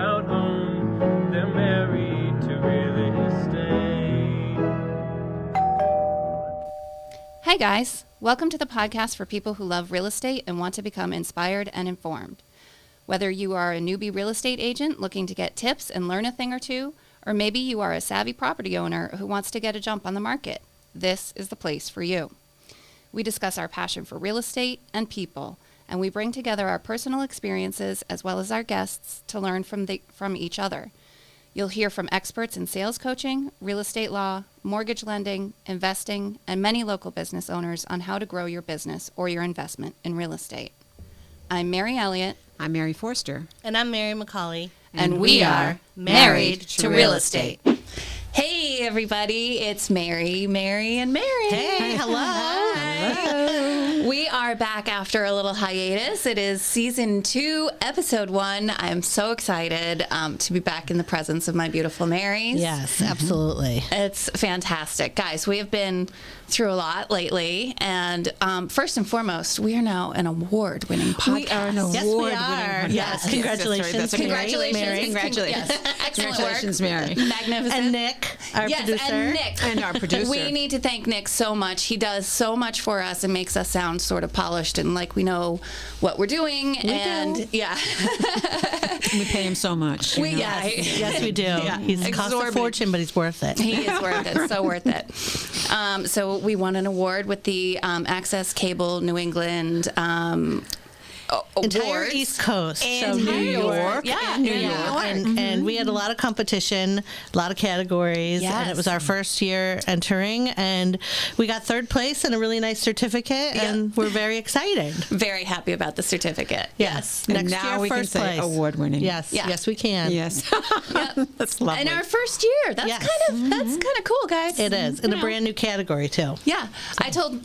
about home. They're married to real estate. Hey guys, welcome to the podcast for people who love real estate and want to become inspired and informed. Whether you are a newbie real estate agent looking to get tips and learn a thing or two, or maybe you are a savvy property owner who wants to get a jump on the market, this is the place for you. We discuss our passion for real estate and people, and we bring together our personal experiences as well as our guests to learn from each other. You'll hear from experts in sales coaching, real estate law, mortgage lending, investing, and many local business owners on how to grow your business or your investment in real estate. I'm Mary Elliott. I'm Mary Forster. And I'm Mary McCauley. And we are Married to Real Estate. Hey, everybody. It's Mary, and Mary. Hey, hello. Hi. We are back after a little hiatus. It is season 2, episode 1. I'm so excited to be back in the presence of my beautiful Marys. Yes, absolutely. It's fantastic. Guys, we have been through a lot lately. And first and foremost, we are now an award-winning podcast. We are an Yes, we are. Yes, congratulations. Congratulations. Mary. Congratulations. Yes. Excellent Congratulations, work. Mary. Magnificent. And Nick, our producer. And Nick. And our producer. We need to thank Nick so much. He does so much for us and makes us sound sort of polished and like we know what we're doing. do. Yeah. We pay him so much. Yes, we do. Yeah. He's cost a Exorbitant. fortune, but he's worth it. He is worth it. So worth it. So we won an award with the Access Cable New England Entire awards. East Coast. So Entire New York. Yeah, New York. And we had a lot of competition, a lot of categories. Yes. And it was our first year entering. And we got 3rd place and a really nice certificate. And we're very excited. Very happy about the certificate. Yes. And Next now year, we can first say place. award winning. Yes. Yeah. Yes, we can. Yes. That's lovely. In our first year. That's Yes. kind of cool, guys. It is. In a brand new category, too. Yeah, I told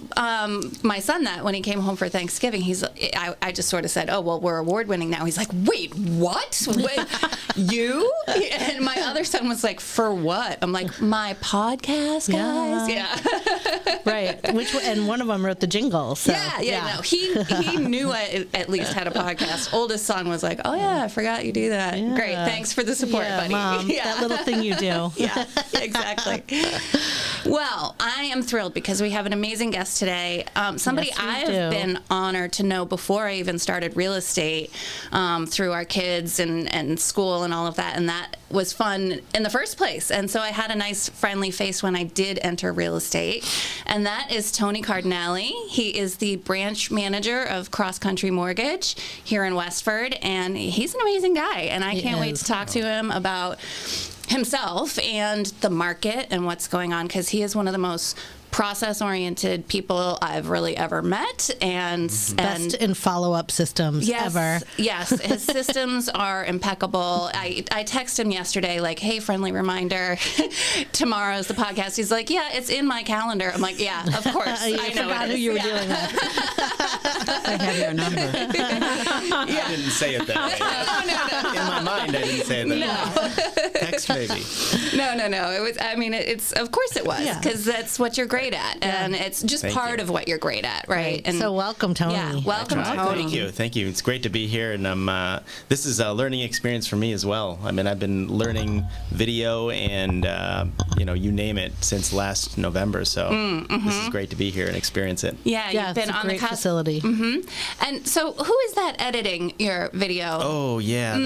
my son that when he came home for Thanksgiving. I just sort of said, "Oh, well, we're award winning now." He's like, "Wait, what? Wait, you?" And my other son was like, "For what?" I'm like, "My podcast, guys." Yeah. Right. And one of them wrote the jingle. So, Yeah. No, he knew I at least had a podcast. Oldest son was like, "Oh yeah, I forgot you do that. Yeah. Great, thanks for the support, Yeah, buddy." Mom, that little thing you do. Yeah, exactly. Well, I am thrilled because we have an amazing guest today. Somebody Yes, we I have do. been honored to know before I even started real estate through our kids and school and all of that. And that was fun in the first place. And so I had a nice friendly face when I did enter real estate. And that is Tony Cardinali. He is the branch manager of Cross Country Mortgage here in Westford. And he's an amazing guy. And I can't wait to talk to him about himself and the market and what's going on, because he is one of the most process-oriented people I've really ever met, and Best in follow-up systems ever. Yes, his systems are impeccable. I texted him yesterday, like, "Hey, friendly reminder, tomorrow's the podcast." He's like, "Yeah, it's in my calendar." I'm like, "Yeah, of course." I know forgot it who is. you were Yeah. dealing with. I have your number. I didn't say it that way. In my mind, I didn't say it that way. Text maybe. No. It was. I mean, it's of course it was, because that's what you're great at, and it's just Thank part you. of what you're great at, right? And So welcome, Tony. yeah, welcome, Tony. Thank you. It's great to be here, and this is a learning experience for me as well. I mean, I've been learning video and you name it since last November. So this is great to be here and expence it. Yeah, Yeah, you've been it's a on great the cusp. facility. And so, who is that editing your video? Oh yeah.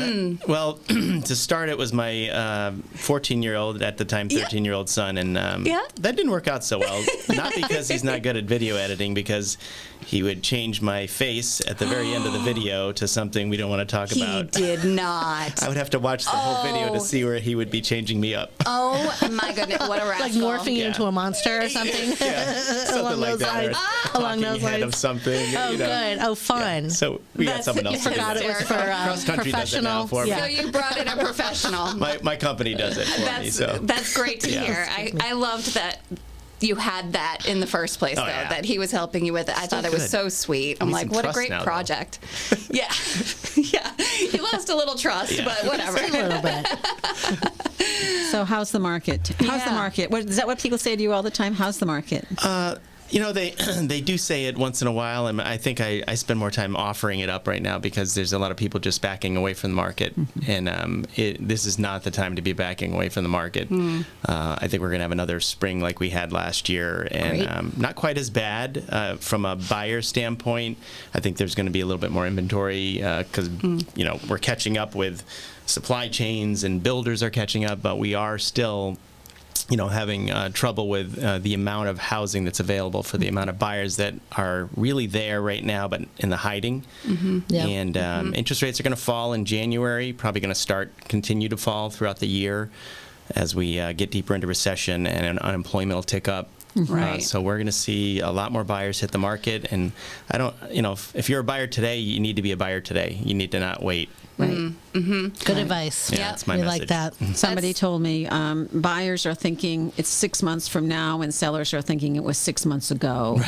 Well, to start, it was my 14-year-old at the time, 13-year-old son, and that didn't work out so well. Not because he's not good at video editing, because he would change my face at the very end of the video to something we don't want to talk about. He did not. I would have to watch the whole video to see where he would be changing me up. Oh my goodness, what a rascal. Like morphing you into a monster or something? Something Along like those that. lines. Or Along talking those head lines. of something. Oh, good. Oh, fun. So we got someone else. You to do Forgot that. it was for Cross country does it now professional. for me. So you brought in a professional. My company does it for me. So That's great to hear. I loved that you had that in the first place, though, yeah. that he was helping you with it. I thought it was good. so sweet. I'm Need like, some what a trust great now, though. project. Yeah. Yeah. He lost a little trust, but whatever. A little bit. So how's the market? How's the Yeah. market? Is that what people say to you all the time? How's the market? They do say it once in a while, and I think I spend more time offering it up right now because there's a lot of people just backing away from the market, and this is not the time to be backing away from the market. I think we're going to have another spring like we had last year, and not quite as bad from a buyer standpoint. I think there's going to be a little bit more inventory because we're catching up with supply chains and builders are catching up, but we are still having trouble with the amount of housing that's available for the amount of buyers that are really there right now, but in the hiding. And interest rates are going to fall in January, probably going to continue to fall throughout the year as we get deeper into recession and unemployment will tick up. So we're going to see a lot more buyers hit the market. And I don't, if you're a buyer today, you need to be a buyer today. You need to not wait. Good advice. Yeah, that's my message. Like that. Somebody told me buyers are thinking it's 6 months from now, and sellers are thinking it was 6 months ago.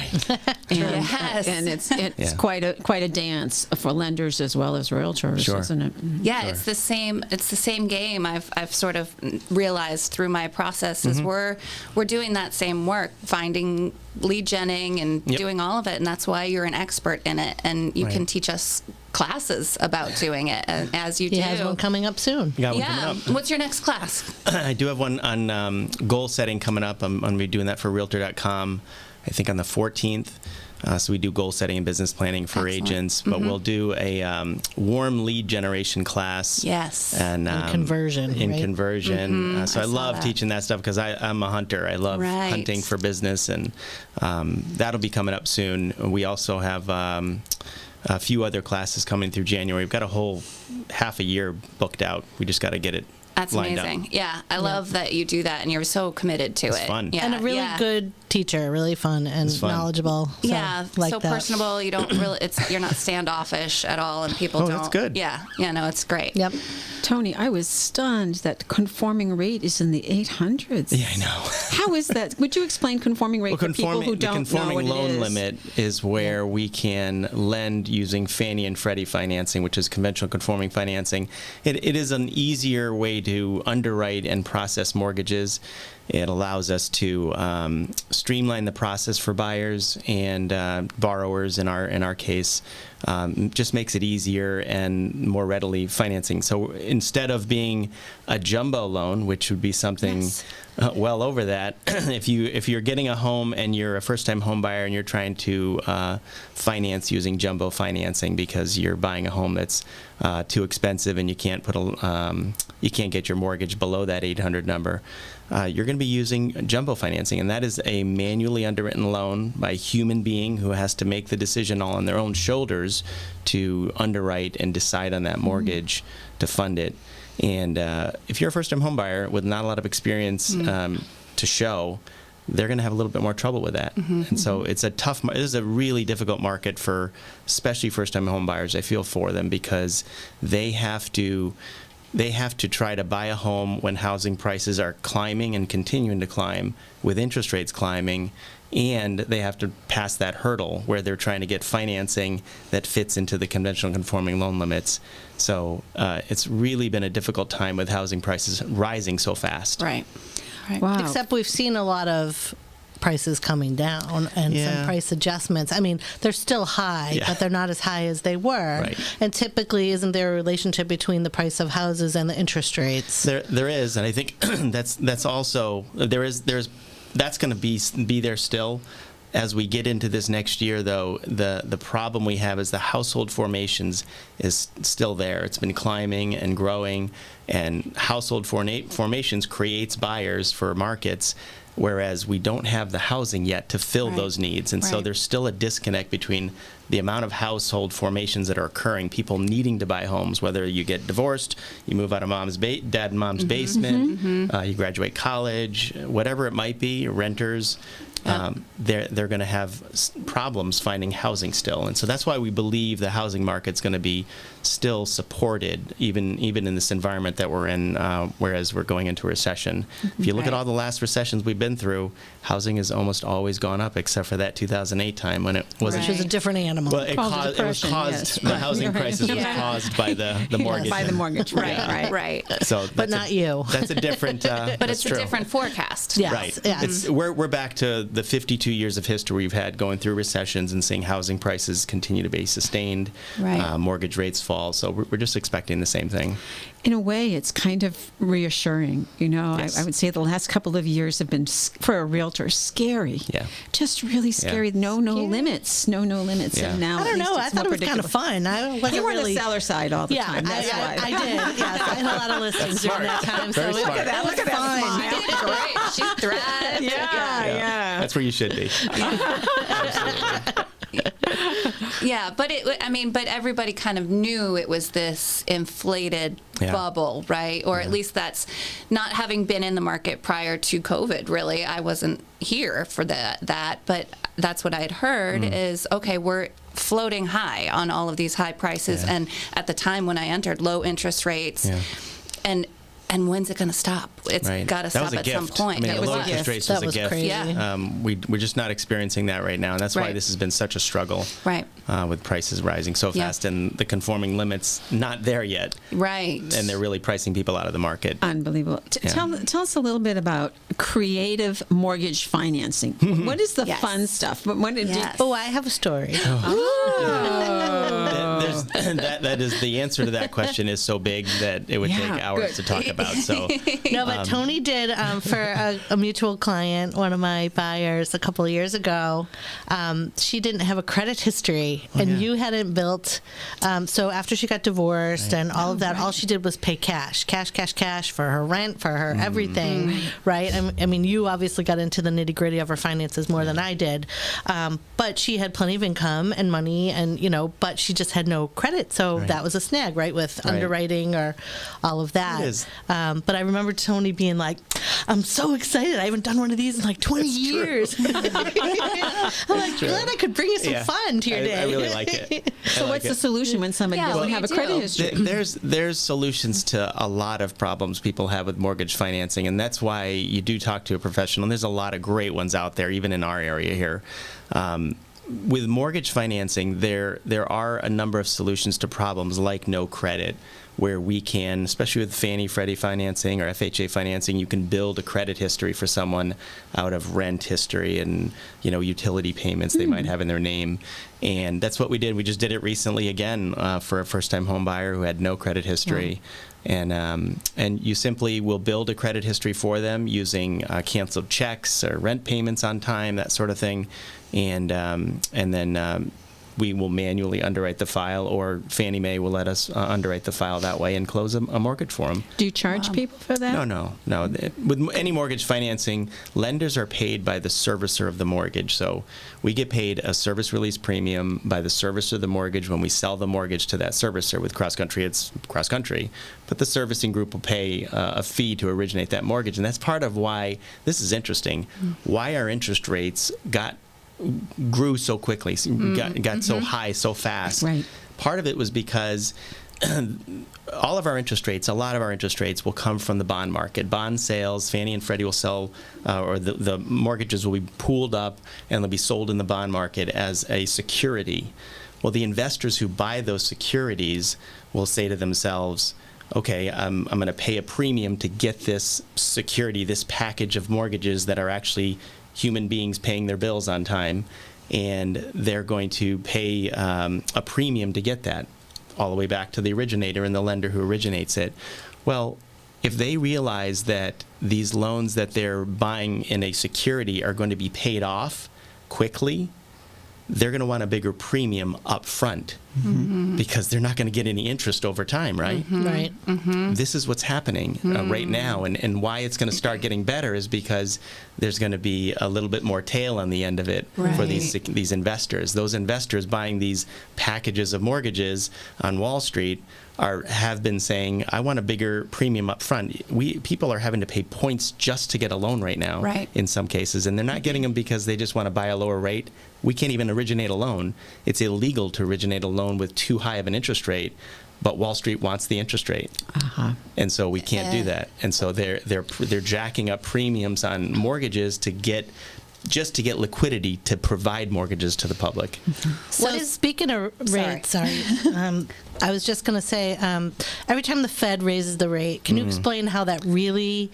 And it's quite a dance for lenders as well as realtors, isn't it? Yeah, it's the same game. I've sort of realized through my process is we're doing that same work, finding lead genning and doing all of it, and that's why you're an expert in it, and you can teach us classes about doing it as you do. He has one coming up soon. Got one coming up. What's your next class? I do have one on goal setting coming up. I'm going to be doing that for Realtor.com, I think on the 14th. So we do goal setting and business planning for agents, but we'll do a warm lead generation class. And conversion. Conversion. So I love teaching that stuff because I'm a hunter. I love hunting for business, and that'll be coming up soon. We also have a few other classes coming through January. We've got a whole half a year booked out. We just got to get it lined amazing. up. Yeah, I love that you do that, and you're so committed to it. It's fun. Yeah, and a really good teacher, really fun and knowledgeable. So personable. You don't really. You're not standoffish at all, and people don't. That's good. Yeah, no, it's great. Yep. Tony, I was stunned that conforming rate is in the 800s. Yeah, I know. How is that? Would you explain conforming rate for people who don't know what it is? The conforming loan limit is where we can lend using Fannie and Freddie financing, which is conventional conforming financing. It is an easier way to underwrite and process mortgages. It allows us to streamline the process for buyers and borrowers in our case. Just makes it easier and more readily financing. So instead of being a jumbo loan, which would be something well over that, if you're getting a home and you're a first-time home buyer and you're trying to finance using jumbo financing because you're buying a home that's too expensive and you can't get your mortgage below that 800 number. You're going to be using jumbo financing, and that is a manually underwritten loan by a human being who has to make the decision all on their own shoulders to underwrite and decide on that mortgage to fund it. And if you're a first-time home buyer with not a lot of experience to show, they're going to have a little bit more trouble with that. And so it is a really difficult market for especially first-time home buyers. I feel for them because they have to try to buy a home when housing prices are climbing and continuing to climb with interest rates climbing, and they have to pass that hurdle where they're trying to get financing that fits into the conventional conforming loan limits. So it's really been a difficult time with housing prices rising so fast. Right. Wow. Except we've seen a lot of prices coming down and some price adjustments. I mean, they're still high, but they're not as high as they were. Right. And typically, isn't there a relationship between the price of houses and the interest rates? There is, and I think that's also that's going to be there still. As we get into this next year, though, the problem we have is the household formations is still there. It's been climbing and growing, and household formations creates buyers for markets, whereas we don't have the housing yet to fill those needs. And so there's still a disconnect between the amount of household formations that are occurring, people needing to buy homes, whether you get divorced, you move out of dad and mom's basement, you graduate college, whatever it might be, renters. They're going to have problems finding housing still, and so that's why we believe the housing market's going to be still supported, even in this environment that we're in. Whereas we're going into a recession. If you look at all the last recessions we've been through, housing has almost always gone up, except for that 2008 time when it was which was a different animal. Well, it was caused. The housing crisis was caused by the mortgage. By the mortgage, right. So, but not you. That's a different. But it's a different forecast. Yes. Right. Yes. We're back to the 52 years of history we've had going through recessions and seeing housing prices continue to be sustained, mortgage rates fall. So we're just expecting the same thing. In a way, it's kind of reassuring. Yes. I would say the last couple of years have been, for a realtor, scary. Yeah. Just really scary. No limits. No limits. Yeah. And now, I don't know. I thought it was kind of predictable. fun. I wasn't You were on really the seller side all the time. That's why. I did. Yes, I had a lot of listings during that time. Very so smart. Look at that smile. Great. She thrived. Yeah. That's where you should be. Absolutely. Yeah, but but everybody kind of knew it was this inflated bubble, right? Or at least that's not having been in the market prior to COVID, really. I wasn't here for that, but that's what I had heard is, okay, we're floating high on all of these high prices. Yeah. And at the time when I entered, low interest rates. Yeah. And when's it going to stop? It's got to stop at some point. I mean, low interest rates was a gift. Crazy. Yeah. We're just not experiencing that right now, and that's why this has been such a struggle. Right. With prices rising so fast and the conforming limits not there yet. Right. And they're really pricing people out of the market. Unbelievable. Tell us a little bit about creative mortgage financing. What is the fun stuff? Oh, I have a story. That is the answer to that question is so big that it would take hours to talk about. So no, but Tony did for a mutual client, one of my buyers a couple of years ago. She didn't have a credit history, and you hadn't built. So after she got divorced and all of that, all she did was pay cash for her rent, for her everything. Right? I mean, you obviously got into the nitty gritty of her finances more than I did, but she had plenty of income and money, and but she just had no credit, so that was a snag, right, with underwriting or all of that. It is. But I remember Tony being like, I'm so excited. I haven't done one of these in like 20 years. I'm like, glad I could bring you some fun to your day. I really like it. So what's the solution when somebody doesn't have a credit history? There's solutions to a lot of problems people have with mortgage financing, and that's why you do talk to a professional. And there's a lot of great ones out there, even in our area here. With mortgage financing, there are a number of solutions to problems like no credit, where we can, especially with Fannie Freddie financing or FHA financing, you can build a credit history for someone out of rent history and utility payments they might have in their name. And that's what we did. We just did it recently again for a first-time home buyer who had no credit history. And you simply will build a credit history for them using canceled checks or rent payments on time, that sort of thing. And then we will manually underwrite the file, or Fannie Mae will let us underwrite the file that way and close a mortgage for them. Do you charge people for that? No. With any mortgage financing, lenders are paid by the servicer of the mortgage. So we get paid a service release premium by the servicer of the mortgage when we sell the mortgage to that servicer. With CrossCountry, it's CrossCountry. But the servicing group will pay a fee to originate that mortgage. And that's part of why, this is interesting, why our interest rates grew so quickly, got so high so fast. Right. Part of it was because all of our interest rates, a lot of our interest rates will come from the bond market. Bond sales, Fannie and Freddie will sell, or the mortgages will be pooled up and they'll be sold in the bond market as a security. Well, the investors who buy those securities will say to themselves, okay, I'm going to pay a premium to get this security, this package of mortgages that are actually human beings paying their bills on time, and they're going to pay a premium to get that, all the way back to the originator and the lender who originates it. Well, if they realize that these loans that they're buying in a security are going to be paid off quickly, they're going to want a bigger premium up front because they're not going to get any interest over time, right? Right. This is what's happening right now, and why it's going to start getting better is because there's going to be a little bit more tail on the end of it for these investors. Those investors buying these packages of mortgages on Wall Street have been saying, I want a bigger premium up front. People are having to pay points just to get a loan right now in some cases, and they're not getting them because they just want to buy a lower rate. We can't even originate a loan. It's illegal to originate a loan with too high of an interest rate, but Wall Street wants the interest rate, and so we can't do that. And so they're jacking up premiums on mortgages to get liquidity to provide mortgages to the public. So speaking of rates, I was just going to say, every time the Fed raises the rate, can you explain how that really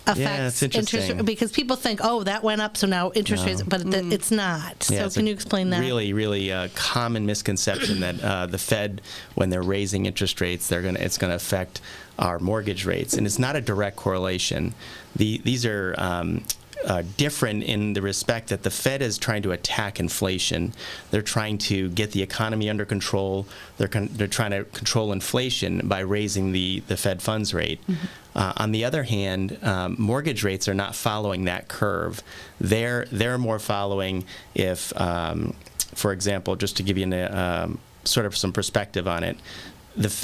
affects interest, because people think, oh, that went up, so now interest rates, but it's not. So can you explain that? Really, really common misconception that the Fed, when they're raising interest rates, it's going to affect our mortgage rates, and it's not a direct correlation. These are different in the respect that the Fed is trying to attack inflation. They're trying to get the economy under control. They're trying to control inflation by raising the Fed funds rate. On the other hand, mortgage rates are not following that curve. They're more following if, for example, just to give you sort of some perspective on it,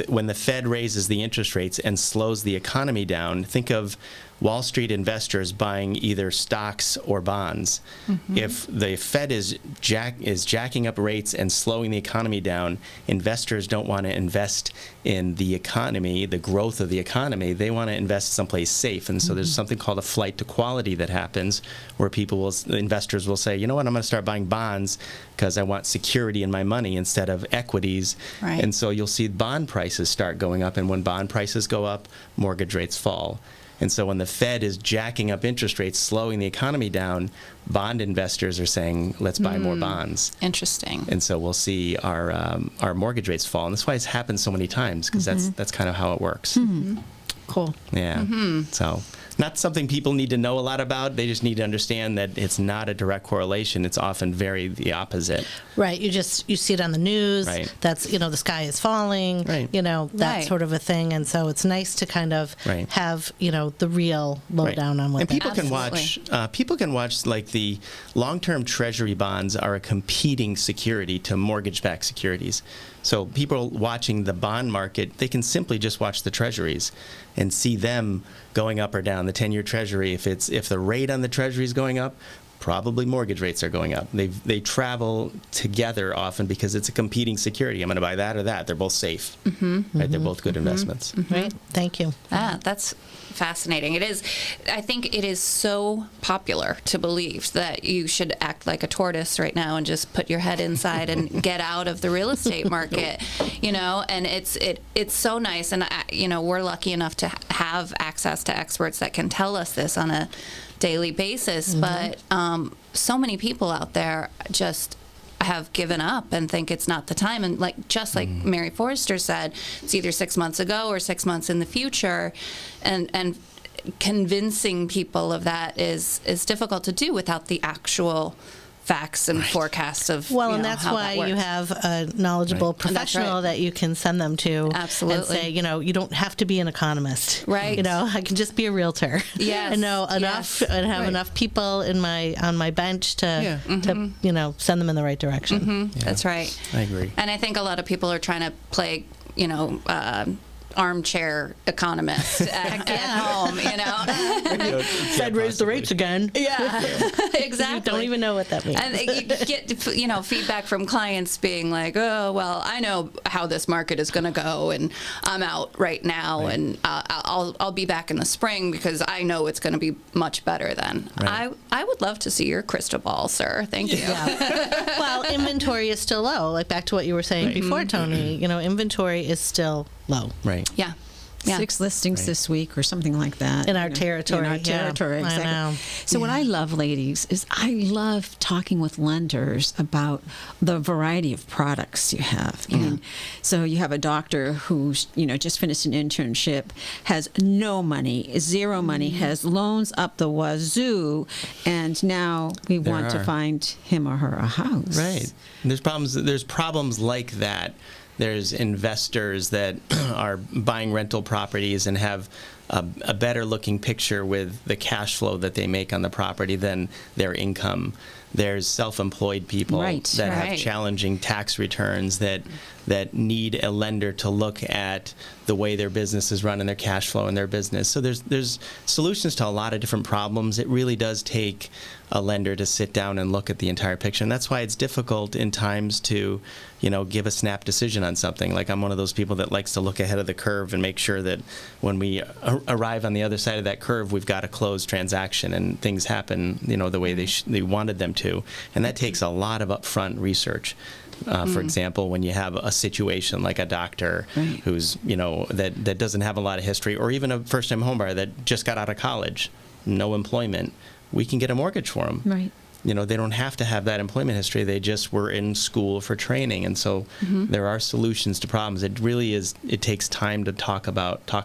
when the Fed raises the interest rates and slows the economy down, think of Wall Street investors buying either stocks or bonds. If the Fed is jacking up rates and slowing the economy down, investors don't want to invest in the economy, the growth of the economy. They want to invest someplace safe. And so there's something called a flight to quality that happens, where investors will say, you know what, I'm going to start buying bonds because I want security in my money instead of equities. Right. And so you'll see bond prices start going up. And when bond prices go up, mortgage rates fall. And so when the Fed is jacking up interest rates, slowing the economy down, bond investors are saying, let's buy more bonds. Interesting. And so we'll see our mortgage rates fall. And that's why it's happened so many times, because that's kind of how it works. Cool. Yeah. So not something people need to know a lot about. They just need to understand that it's not a direct correlation. It's often very the opposite. Right. You see it on the news. Right. That's, the sky is falling. Right. That sort of a thing. And so it's nice to kind of have, the real lowdown on what. And people Absolutely. can watch like the long-term Treasury bonds are a competing security to mortgage-backed securities. So people watching the bond market, they can simply just watch the Treasuries and see them going up or down. The 10-year Treasury, if the rate on the Treasury is going up, probably mortgage rates are going up. They travel together often because it's a competing security. I'm going to buy that or that. They're both safe. Right? They're both good investments. Right. Thank you. That's fascinating. It is. I think it is so popular to believe that you should act like a tortoise right now and just put your head inside and get out of the real estate market. And it's so nice. And we're lucky enough to have access to experts that can tell us this on a daily basis, but so many people out there just have given up and think it's not the time. And like Mary Forrester said, it's either 6 months ago or 6 months in the future, and convincing people of that is difficult to do without the actual facts and forecasts of and that's why you have a knowledgeable professional that you can send them to. Absolutely. And say, you don't have to be an economist. Right. I can just be a realtor. Yes. And know enough and have enough people on my bench to send them in the right direction. That's right. I agree. And I think a lot of people are trying to play armchair economist at home, Fed raised the rates again. Yeah, exactly. You don't even know what that means. And you get, feedback from clients being like, oh, well, I know how this market is going to go, and I'm out right now, and I'll be back in the spring because I know it's going to be much better then. Right. I would love to see your crystal ball, sir. Thank you. Yeah. Well, inventory is still low. Like back to what you were saying before, Tony. Inventory is still low. Right. Yeah. 6 listings this week or something like that. In our territory. In our territory, exactly. I know. So what I love, ladies, is I love talking with lenders about the variety of products you have. So you have a doctor who's, just finished an internship, has no money, zero money, has loans up the wazoo, and now we want to find him or her a house. Right. And there's problems like that. There's investors that are buying rental properties and have a better looking picture with the cash flow that they make on the property than their income. There's self-employed people that have challenging tax returns that need a lender to look at the way their business is run and their cash flow in their business. So there's solutions to a lot of different problems. It really does take a lender to sit down and look at the entire picture. And that's why it's difficult in times to, give a snap decision on something. Like I'm one of those people that likes to look ahead of the curve and make sure that when we arrive on the other side of that curve, we've got a closed transaction and things happen, the way they wanted them to. And that takes a lot of upfront research. For example, when you have a situation like a doctor who's, that doesn't have a lot of history, or even a first-time homebuyer that just got out of college. no employment, we can get a mortgage for them. Right. You know, they don't have to have that employment history. They just were in school for training. And so there are solutions to problems. It really is, it takes time to talk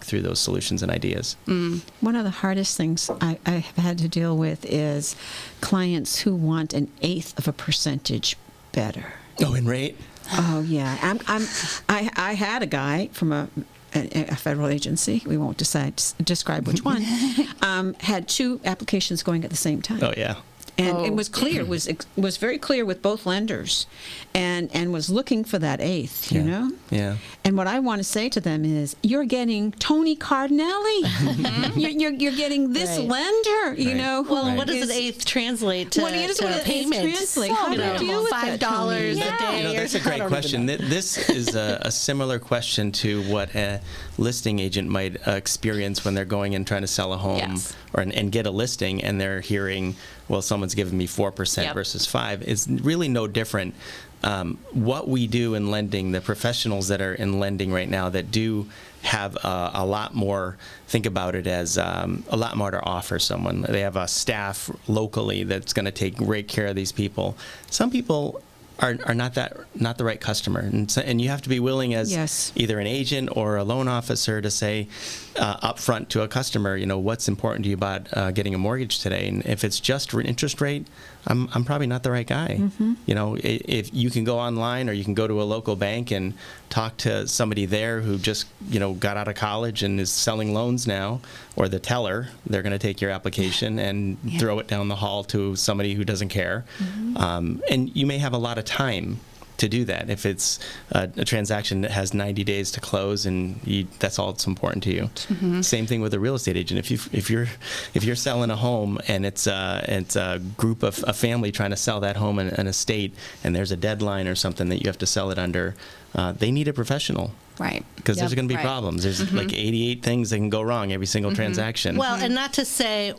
through those solutions and ideas. One of the hardest things I have had to deal with is clients who want 1/8 of a percentage better. Oh, in rate? Oh, yeah. I had a guy from a federal agency, we won't describe which one, had 2 applications going at the same time. Oh, yeah. And it was clear, was very clear with both lenders, and was looking for that 1/8, you know? Yeah. And what I want to say to them is, you're getting Tony Cardinali. you're getting this lender, you know. Well, what does an 1/8 translate to? What is to payment? Translate? How do you deal with that, $5 Tony? a day. You know, that's a great question. This is a similar question to what a listing agent might experience when they're going and trying to sell a home and get a listing, and they're hearing, well, someone's giving me 4% versus 5%. It's really no different. What we do in lending, the professionals that are in lending right now that do have a lot more, think about it as a lot more to offer someone. They have a staff locally that's going to take great care of these people. Some people are not the right customer, and you have to be willing as either an agent or a loan officer to say up front to a customer, you know, what's important to you about getting a mortgage today. And if it's just an interest rate, I'm probably not the right guy. You know, if you can go online or you can go to a local bank and talk to somebody there who just, you know, got out of college and is selling loans now, or the teller, they're going to take your application and throw it down the hall to somebody who doesn't care. And you may have a lot of time to do that if it's a transaction that has 90 days to close, and that's all that's important to you. Same thing with a real estate agent. If you're selling a home and it's a group of a family trying to sell that home in an estate, and there's a deadline or something that you have to sell it under, they need a professional. Right. Because there's going to be problems. There's like 88 things that can go wrong every single transaction. Well, and not to say,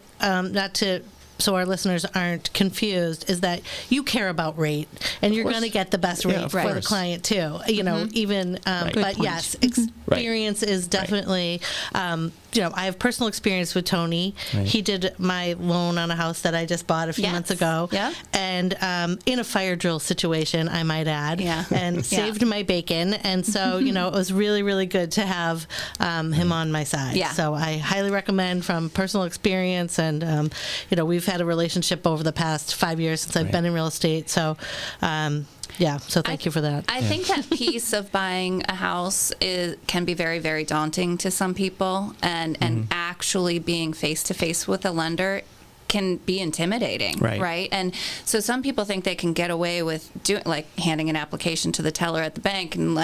so our listeners aren't confused, is that you care about rate, and you're going to get the best rate for the client too. You know, even but yes, experience is definitely. You know, I have personal experience with Tony. He did my loan on a house that I just bought a few months ago, and in a fire drill situation, I might add, and saved my bacon. And so, you know, it was really, really good to have him on my side. So I highly recommend from personal experience, and you know, we've had a relationship over the past 5 years since I've been in real estate. So. So thank you for that. I think that piece of buying a house can be very, very daunting to some people, and actually being face to face with a lender can be intimidating, right? And so some people think they can get away with handing an application to the teller at the bank and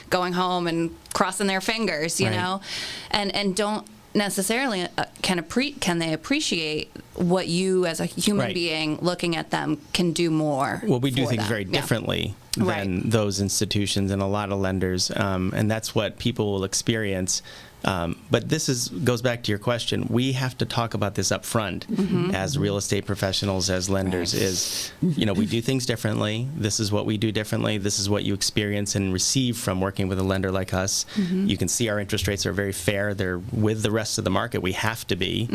going home and crossing their fingers, you know, and don't necessarily can they appreciate what you as a human being looking at them can do more. Well, we do things very differently than those institutions and a lot of lenders, and that's what people will experience. But this goes back to your question. We have to talk about this up front as real estate professionals, as lenders, you know, we do things differently. This is what we do differently. This is what you experience and receive from working with a lender like us. You can see our interest rates are very fair. They're with the rest of the market. We have to be.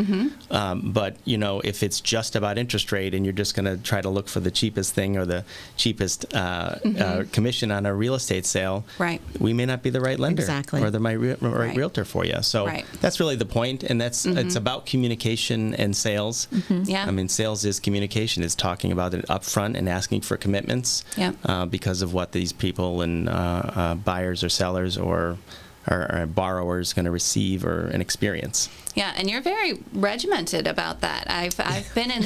But, you know, if it's just about interest rate and you're just going to try to look for the cheapest thing or the cheapest commission on a real estate sale, we may not be the right lender or the right realtor for you. So that's really the point, and that's it's about communication and sales. I mean, sales is communication. It's talking about it up front and asking for commitments because of what these people and buyers or sellers or borrowers going to receive or an experience. Yeah, and you're very regimented about that. I've been in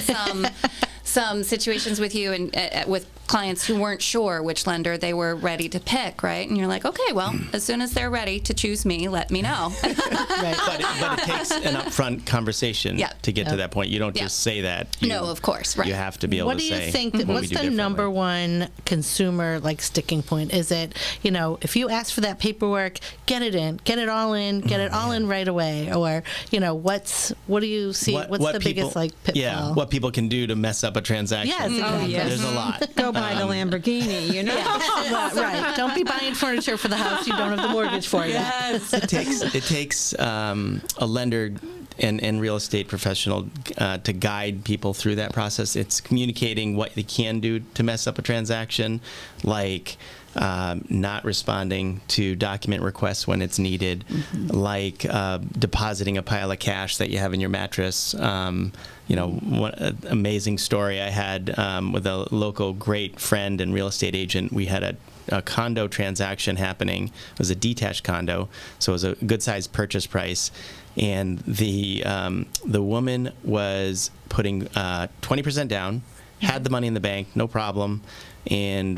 some situations with you and with clients who weren't sure which lender they were ready to pick, right? And you're like, okay, well, as soon as they're ready to choose me, let me know. But it takes an upfront conversation to get to that point. You don't just say that. No, of course, You have to be able to say. What do you think? What's the number one consumer sticking point? Is it, you know, if you ask for that paperwork, get it in, get it all in, get it all in right away, or you know, what do you see? What's the biggest pitfall? Yeah, what people can do to mess up a transaction. Yes, exactly. There's a lot. Go buy the Lamborghini, you know. Right. Don't be buying furniture for the house you don't have the mortgage for yet. It takes a lender and real estate professional to guide people through that process. It's communicating what they can do to mess up a transaction, like not responding to document requests when it's needed, like depositing a pile of cash that you have in your mattress. One amazing story I had with a local great friend and real estate agent. We had a condo transaction happening. It was a detached condo, so it was a good-sized purchase price. And the woman was putting 20% down, had the money in the bank, no problem. And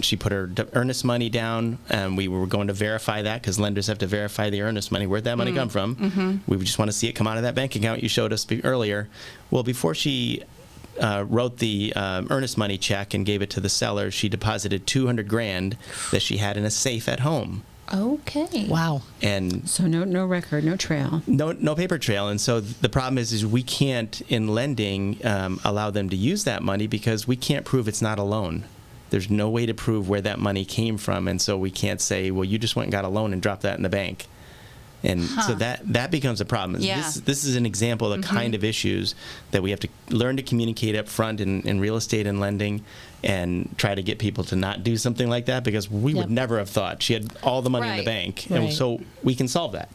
she put her earnest money down, and we were going to verify that because lenders have to verify the earnest money. Where'd that money come from? We just want to see it come out of that bank account you showed us earlier. Well, before she wrote the earnest money check and gave it to the seller, she deposited $200,000 that she had in a safe at home. Okay. Wow. And so no record, no trail. No paper trail. And so the problem is we can't, in lending, allow them to use that money because we can't prove it's not a loan. There's no way to prove where that money came from, and so we can't say, well, you just went and got a loan and dropped that in the bank. And so that becomes a problem. Yeah. This is an example of the kind of issues that we have to learn to communicate up front in real estate and lending, and try to get people to not do something like that, because we would never have thought. She had all the money in the bank. And so we can solve that.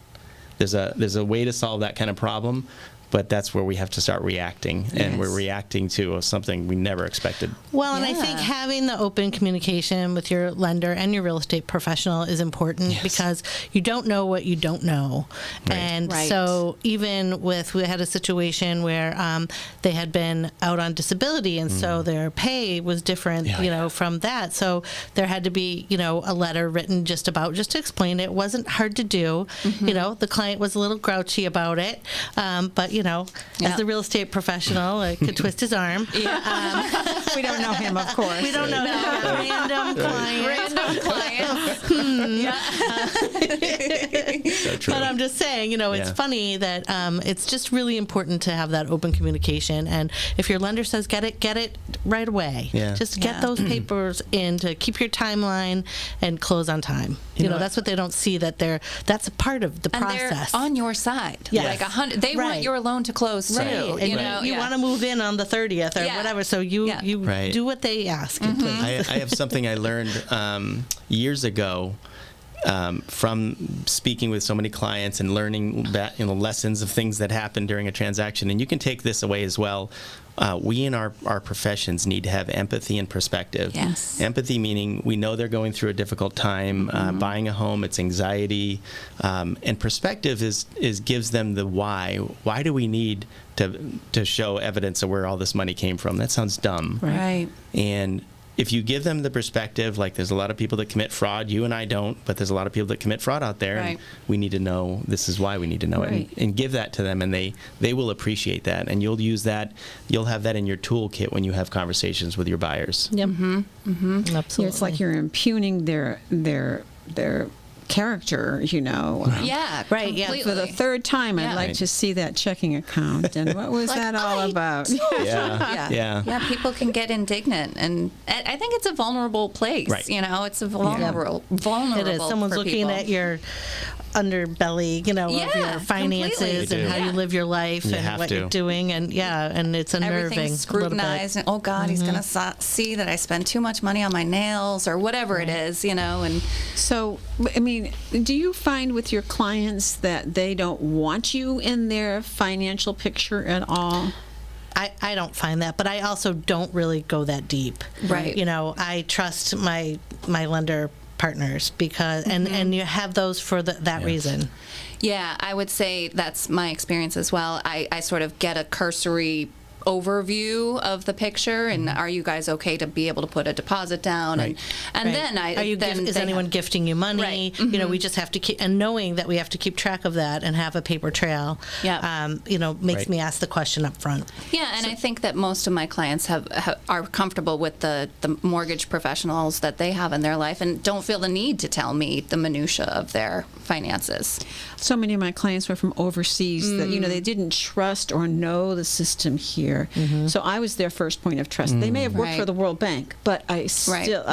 There's a way to solve that kind of problem, but that's where we have to start reacting, and we're reacting to something we never expected. Well, and I think having the open communication with your lender and your real estate professional is important, because you don't know what you don't know. Right. And so even we had a situation where they had been out on disability, and so their pay was different, from that. So there had to be, a letter written just to explain it. It wasn't hard to do. The client was a little grouchy about it, but as a real estate professional, I could twist his arm. We don't know him, of course. We don't know him. Random client. So true. But I'm just saying, it's funny that it's just really important to have that open communication. And if your lender says get it right away. Yeah. Just get those papers in to keep your timeline and close on time. That's what they don't see, that's a part of the process. They're on your side. Yes. Like 100. They want your loan to close too. And you want to move in on the 30th or whatever, so you do what they ask. Please. I have something I learned years ago from speaking with so many clients and learning that lessons of things that happen during a transaction. And you can take this away as well. We in our professions need to have empathy and perspective. Yes. Empathy meaning we know they're going through a difficult time, buying a home, it's anxiety, and perspective gives them the why. Why do we need to show evidence of where all this money came from? That sounds dumb. Right. And if you give them the perspective, like there's a lot of people that commit fraud, you and I don't, but there's a lot of people that commit fraud out there, and we need to know, this is why we need to know it, and give that to them, and they will appreciate that, and you'll have that in your toolkit when you have conversations with your buyers. Yep. Absolutely. It's like you're impugning their character, Yeah, right. Yeah. For the third time, I'd like to see that checking account. And what was that all about? Yeah, people can get indignant, and I think it's a vulnerable place. Right. It's a vulnerable. It is. Someone's looking at your underbelly, of your finances and how you live your life and what you're doing, and it's unnerving. Everything's scrutinized, and oh God, he's going to see that I spend too much money on my nails or whatever it is, and so, do you find with your clients that they don't want you in their financial picture at all? I don't find that, but I also don't really go that deep. Right. I trust my lender partners because and you have those for that reason. Yeah, I would say that's my experience as well. I sort of get a cursory overview of the picture, and are you guys okay to be able to put a deposit down, and then is anyone gifting you money? Right. We just have to keep, and knowing that we have to keep track of that and have a paper trail makes me ask the question up front. And I think that most of my clients are comfortable with the mortgage professionals that they have in their life and don't feel the need to tell me the minutia of their finances. So many of my clients were from overseas that they didn't trust or know the system here. So I was their first point of trust. They may have worked for the World Bank, but I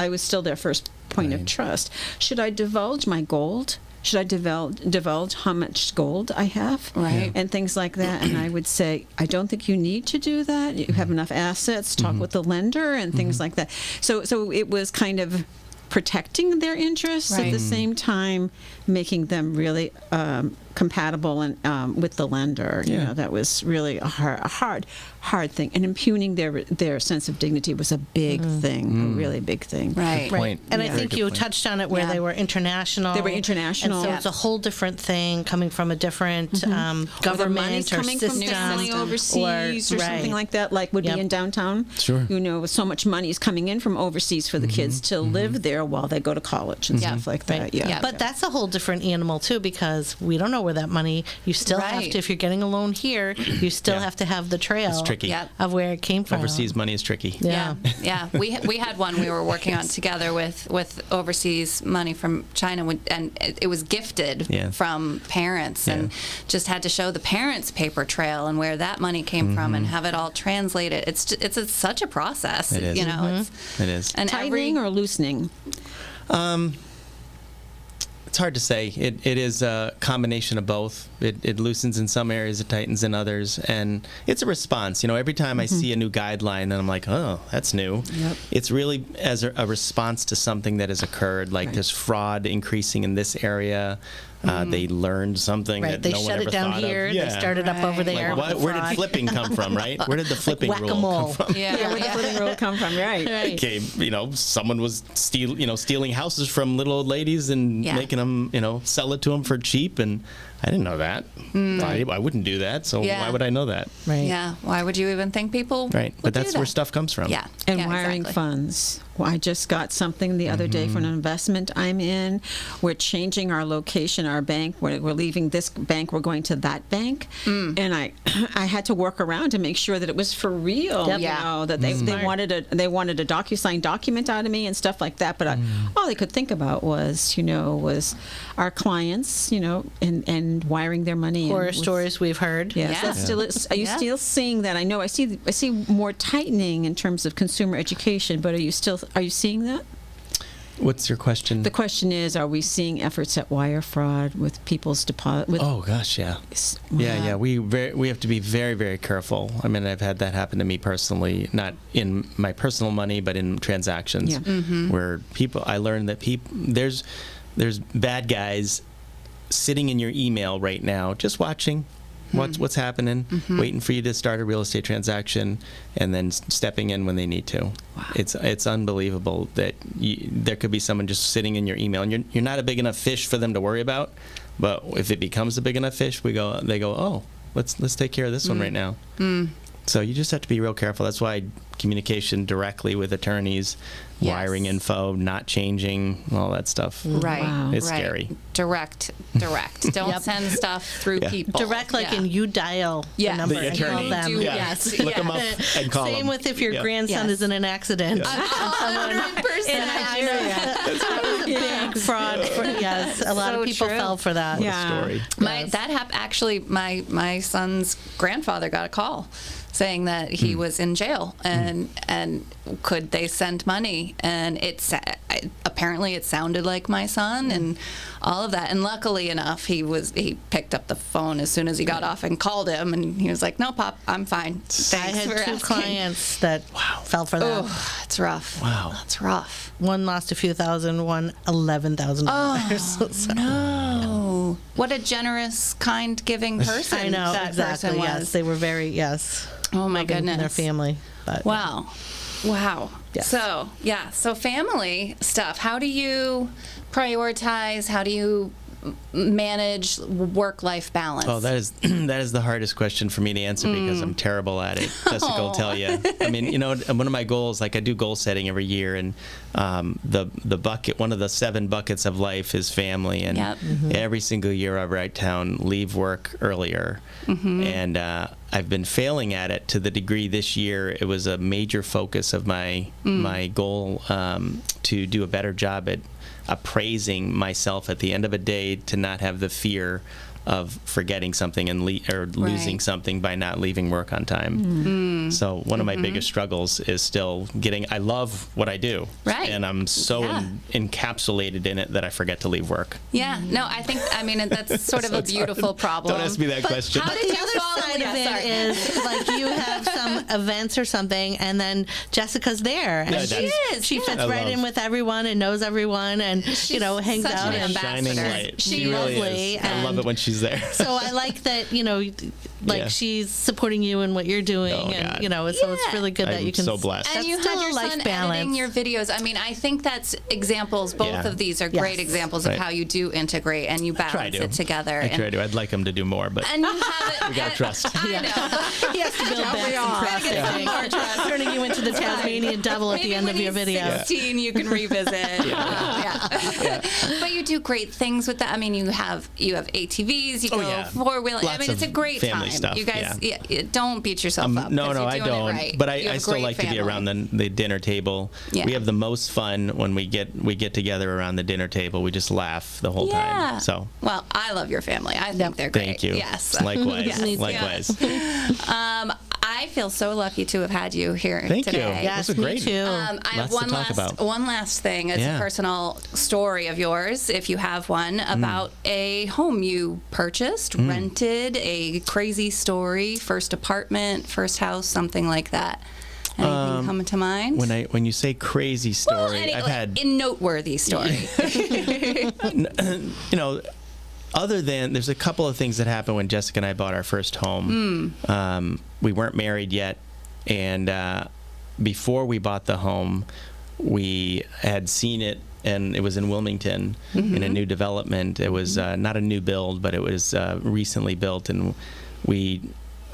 was still their first point of trust. Should I divulge my gold? should I divulge how much gold I have? Right. And things like that. And I would say, I don't think you need to do that. You have enough assets, talk with the lender and things like that. So it was kind of protecting their interests at the same time making them really compatible and with the lender. You know, that was really a hard thing. And impugning their sense of dignity was a big thing, a really big thing. Right. Point. And I think you touched on it where they were international. They were international. And so it's a whole different thing coming from a different government or coming system. from family overseas or something like that, like would be in downtown. Sure. You know, so much money is coming in from overseas for the kids to live there while they go to college and stuff like that. Yeah. But that's a whole different animal too, because we don't know where that money. You still have to, if you're getting a loan here, you still have to have the trail. It's tricky. Of where it came from. Overseas money is tricky. Yeah. We had one we were working on together with overseas money from China, and it was gifted from parents, and just had to show the parents' paper trail and where that money came from, and have it all translated. It's such a process. It is. You know, it is. And tightening or loosening? It's hard to say. It is a combination of both. It loosens in some areas, it tightens in others, and it's a response. You know, every time I see a new guideline, then I'm like, oh, that's new. Yep. It's really as a response to something that has occurred, like there's fraud increasing in this area. They learned something that they no one shut ever it down thought here. of. They started up over there. Like, where did flipping come from, right? Where did the flipping rule come from? Where did the flipping rule come from? Right. Okay, you know, someone was stealing houses from little old ladies and making them, sell it to them for cheap, and I didn't know that. I wouldn't do that, so why would I know that? Right. Yeah. Why would you even think people? Right. But that's where stuff comes from. Yeah. And wiring funds. Well, I just got something the other day for an investment I'm in. We're changing our location, our bank. We're leaving this bank. We're going to that bank. And I had to work around to make sure that it was for real. Yep. You know, that they wanted a DocuSign document out of me and stuff like that. But all they could think about was our clients, and wiring their money. Horror stories we've heard. Yes, that's still. Are you still seeing that? I know I see more tightening in terms of consumer education, but are you seeing that? What's your question? The question is, are we seeing efforts at wire fraud with people's deposit? Oh gosh, yeah. Yeah. We have to be very, very careful. I mean, I've had that happen to me personally, not in my personal money, but in transactions where I learned that there's bad guys sitting in your email right now, just watching what's happening, waiting for you to start a real estate transaction, and then stepping in when they need to. Wow. It's unbelievable that there could be someone just sitting in your email, and you're not a big enough fish for them to worry about. But if it becomes a big enough fish, they go, oh, let's take care of this one right now. So you just have to be real careful. That's why communication directly with attorneys, wiring info, not changing, all that stuff. Right. Wow. It's scary. Direct. Don't send stuff through people. Direct, and you dial the number the and attorney. call them. Yes. Look them up and call them. Same with if your grandson is in an accident. 100%. In Nigeria. That was a big fraud. A lot of people fell for that. What a story. That happened. Actually, my son's grandfather got a call saying that he was in jail and could they send money, and apparently it sounded like my son and all of that, and luckily enough he picked up the phone as soon as he got off and called him, and he was like, no, Pop, I'm fine. Thanks I had for two asking. clients that fell for that. Oh, it's rough. Wow. That's rough. One lost a few thousand, one $11,000. Oh, no. What a generous, kind, giving person. I know, that exactly. person was. Yes, they were very, Oh my loving goodness. their family. But, Wow. Yes. So family stuff. How do you prioritize? How do you manage work-life balance? Oh, that is the hardest question for me to answer because I'm terrible at it. Jessica will tell you. I mean, one of my goals, like I do goal setting every year, and the bucket, one of the 7 buckets of life is family, and every single year I write down leave work earlier, and I've been failing at it to the degree this year it was a major focus of my goal to do a better job at appraising myself at the end of a day, to not have the fear of forgetting something and losing something by not leaving work on time. So one of my biggest struggles is still I love what I do. Right. And I'm so encapsulated in it that I forget to leave work. Yeah. No, I mean, that's sort of a beautiful problem. Don't ask me that question. How did The you other fall side in? of it is like you have some events or something, and then Jessica's there, and she fits right in with everyone and knows everyone, and hangs such out an and shining light. She really lovely, is. I love it when she's there. So I like that, she's supporting you in what you're doing, so it's really good that you can. I'm so blessed. And you had your son editing your videos. I mean, I think that's examples. Both of these are great examples of how you do integrate and you balance it together. I try to. I'd like him to do more, but and you have it. We gotta trust. I know. He has to build back some trust. Turning you into the Tasmanian devil at the end of your video. Maybe when he's 16, you can revisit. But you do great things with that. I mean, you have ATVs. You go four-wheeling. I mean, it's a great family time. Stuff. You guys, don't beat yourself up. No, I doing don't. It right. But I still like to be around the dinner table. Yeah. We have the most fun when we get together around the dinner table. We just laugh the whole time. So. Well, I love your family. I think they're great. Thank you. Yes. Likewise. Likewise. I feel so lucky to have had you here today. Thank you. Yes, this was great. Me too. I have one last thing. It's a personal story of yours, if you have one, about a home you purchased, rented, a crazy story, first apartment, first house, something like that. Anything coming to mind? When you say crazy story, I've had a noteworthy story. Other than there's a couple of things that happened when Jessica and I bought our first home. We weren't married yet, and before we bought the home, we had seen it, and it was in Wilmington in a new development. It was not a new build, but it was recently built, and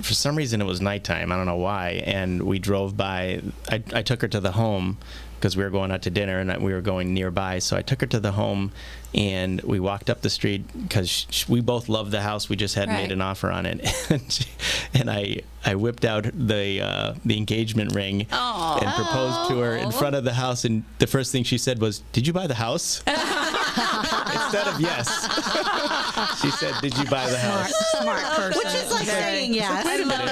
for some reason it was nighttime. I don't know why, and we drove by. I took her to the home because we were going out to dinner and we were going nearby. So I took her to the home, and we walked up the street because we both loved the house. We just hadn't made an offer on it, and I whipped out the engagement ring and proposed to her in front of the house. And the first thing she said was, "Did you buy the house?" Instead of yes, she said, "Did you buy the house?" Smart person. Which is like saying yes. Wait a minute.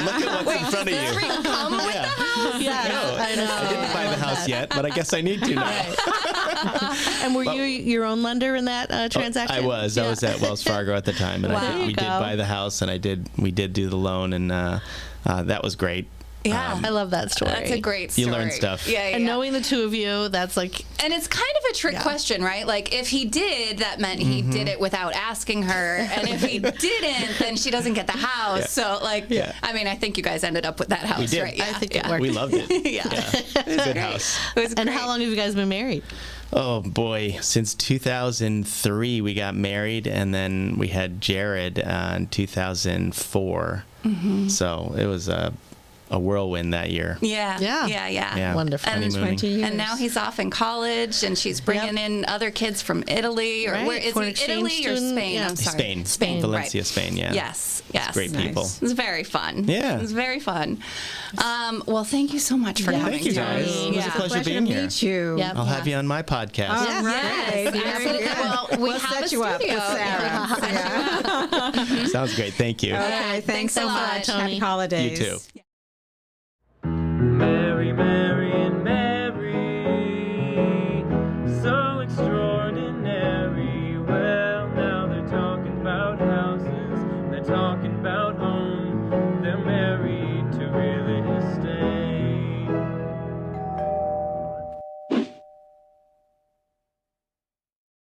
Look at what's in front of you. Does this ring come with the house? Yeah, I know. I didn't buy the house yet, but I guess I need to now. And were you your own lender in that transaction? I was. I was at Wells Fargo at the time, and we did buy the house, and we did do the loan, and that was great. Yeah, I love that story. That's a great story. You learn stuff. Yeah. And knowing the two of you, that's like... And it's kind of a trick question, right? Like, if he did, that meant he did it without asking her. And if he didn't, then she doesn't get the house. Yeah. So, I mean, I think you guys ended up with that house, we did. right? Yeah. I think it worked. We loved it. It's a good house. It was and great. how long have you guys been married? Oh, boy. Since 2003, we got married, and then we had Jared in 2004. So it was a whirlwind that year. Yeah. Wonderful. And 20 years. And now he's off in college, and she's bringing in other kids from Italy, or where is For he? an Italy exchange or student? Spain? Yeah. I'm sorry. Spain. Valencia, Spain, yeah. Yes. It's great people. It was very fun. Yeah. It was very fun. Well, thank you so much for coming. Thank you, guys. Tony. It was a pleasure being here. Meet you. Yep. I'll have you on my podcast. All right. Yes, Very absolutely. good. Well, We'll have set a you up with studio. Sarah. Set you up. Sounds great. Thank you. Okay, thanks so a lot, much. Tony. Happy holidays. You too.